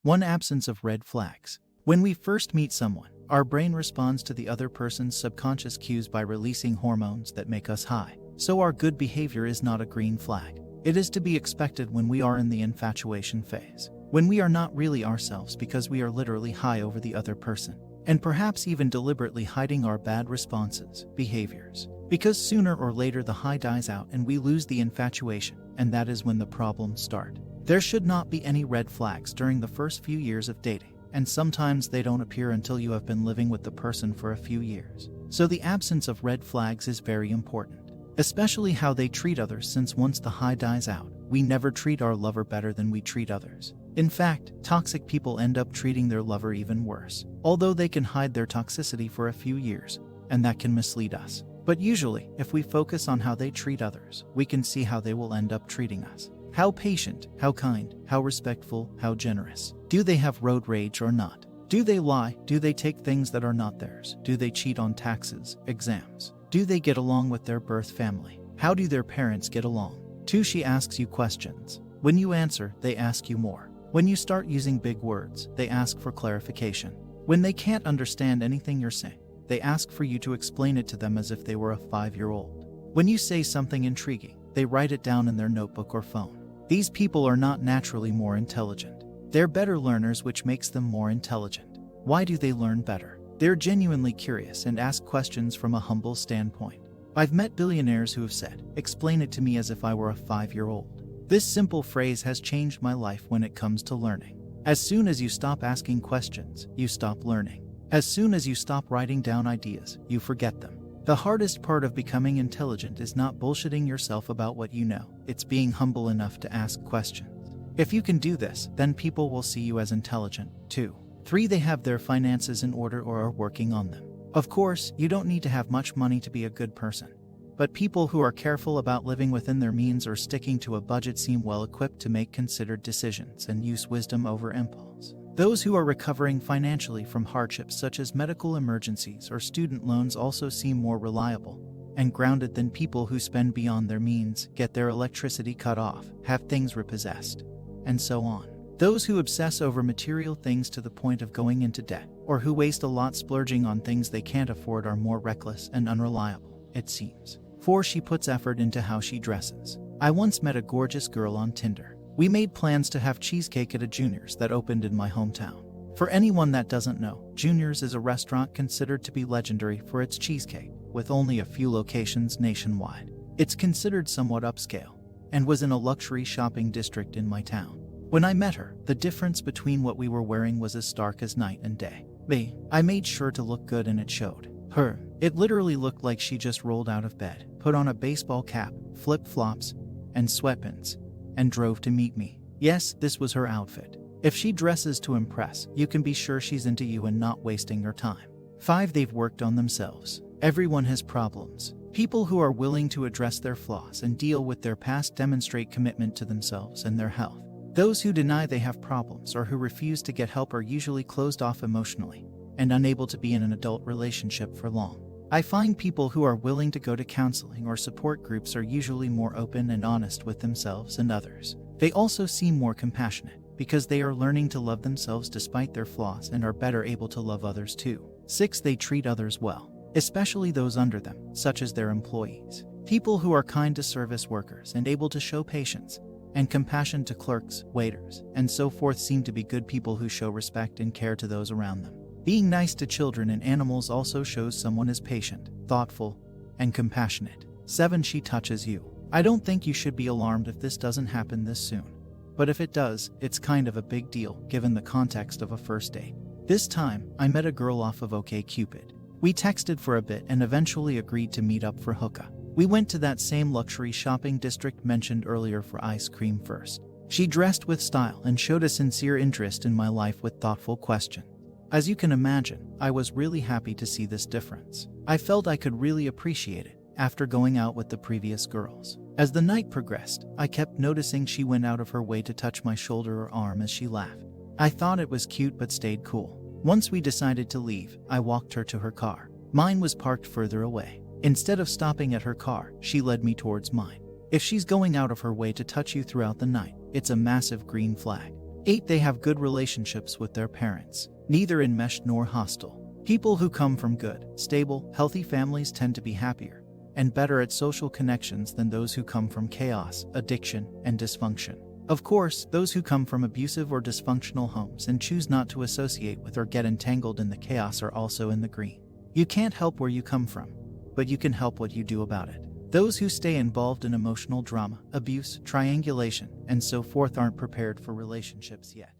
1. Absence of red flags. When we first meet someone, our brain responds to the other person's subconscious cues by releasing hormones that make us high. So our good behavior is not a green flag. It is to be expected when we are in the infatuation phase, when we are not really ourselves because we are literally high over the other person, and perhaps even deliberately hiding our bad responses, behaviors. Because sooner or later the high dies out and we lose the infatuation, and that is when the problems start. There should not be any red flags during the first few years of dating, and sometimes they don't appear until you have been living with the person for a few years. So the absence of red flags is very important, especially how they treat others, since once the high dies out, we never treat our lover better than we treat others. In fact, toxic people end up treating their lover even worse, although they can hide their toxicity for a few years, and that can mislead us. But usually, if we focus on how they treat others, we can see how they will end up treating us. How patient, how kind, how respectful, how generous. Do they have road rage or not? Do they lie? Do they take things that are not theirs? Do they cheat on taxes, exams? Do they get along with their birth family? How do their parents get along? 2. She asks you questions. When you answer, they ask you more. When you start using big words, they ask for clarification. When they can't understand anything you're saying, they ask for you to explain it to them as if they were a 5-year-old. When you say something intriguing, they write it down in their notebook or phone. These people are not naturally more intelligent. They're better learners, which makes them more intelligent. Why do they learn better? They're genuinely curious and ask questions from a humble standpoint. I've met billionaires who have said, "Explain it to me as if I were a 5-year-old." This simple phrase has changed my life when it comes to learning. As soon as you stop asking questions, you stop learning. As soon as you stop writing down ideas, you forget them. The hardest part of becoming intelligent is not bullshitting yourself about what you know. It's being humble enough to ask questions. If you can do this, then people will see you as intelligent, too. 3. They have their finances in order or are working on them. Of course, you don't need to have much money to be a good person. But people who are careful about living within their means or sticking to a budget seem well equipped to make considered decisions and use wisdom over impulse. Those who are recovering financially from hardships such as medical emergencies or student loans also seem more reliable and grounded than people who spend beyond their means, get their electricity cut off, have things repossessed, and so on. Those who obsess over material things to the point of going into debt, or who waste a lot splurging on things they can't afford, are more reckless and unreliable, it seems. 4. She puts effort into how she dresses. I once met a gorgeous girl on Tinder. We made plans to have cheesecake at a Junior's that opened in my hometown. For anyone that doesn't know, Junior's is a restaurant considered to be legendary for its cheesecake, with only a few locations nationwide. It's considered somewhat upscale, and was in a luxury shopping district in my town. When I met her, the difference between what we were wearing was as stark as night and day. I made sure to look good, and it showed. It literally looked like she just rolled out of bed, put on a baseball cap, flip-flops, and sweatpants, and drove to meet me. Yes, this was her outfit. If she dresses to impress, you can be sure she's into you and not wasting your time. 5. They've worked on themselves. Everyone has problems. People who are willing to address their flaws and deal with their past demonstrate commitment to themselves and their health. Those who deny they have problems or who refuse to get help are usually closed off emotionally and unable to be in an adult relationship for long. I find people who are willing to go to counseling or support groups are usually more open and honest with themselves and others. They also seem more compassionate because they are learning to love themselves despite their flaws and are better able to love others too. 6. They treat others well, especially those under them, such as their employees. People who are kind to service workers and able to show patience and compassion to clerks, waiters, and so forth seem to be good people who show respect and care to those around them. Being nice to children and animals also shows someone is patient, thoughtful, and compassionate. 7. She touches you. I don't think you should be alarmed if this doesn't happen this soon. But if it does, it's kind of a big deal given the context of a first date. This time, I met a girl off of OkCupid. We texted for a bit and eventually agreed to meet up for hookah. We went to that same luxury shopping district mentioned earlier for ice cream first. She dressed with style and showed a sincere interest in my life with thoughtful questions. As you can imagine, I was really happy to see this difference. I felt I could really appreciate it after going out with the previous girls. As the night progressed, I kept noticing she went out of her way to touch my shoulder or arm as she laughed. I thought it was cute but stayed cool. Once we decided to leave, I walked her to her car. Mine was parked further away. Instead of stopping at her car, she led me towards mine. If she's going out of her way to touch you throughout the night, it's a massive green flag. 8. They have good relationships with their parents, neither enmeshed nor hostile. People who come from good, stable, healthy families tend to be happier and better at social connections than those who come from chaos, addiction, and dysfunction. Of course, those who come from abusive or dysfunctional homes and choose not to associate with or get entangled in the chaos are also in the green. You can't help where you come from, but you can help what you do about it. Those who stay involved in emotional drama, abuse, triangulation, and so forth aren't prepared for relationships yet.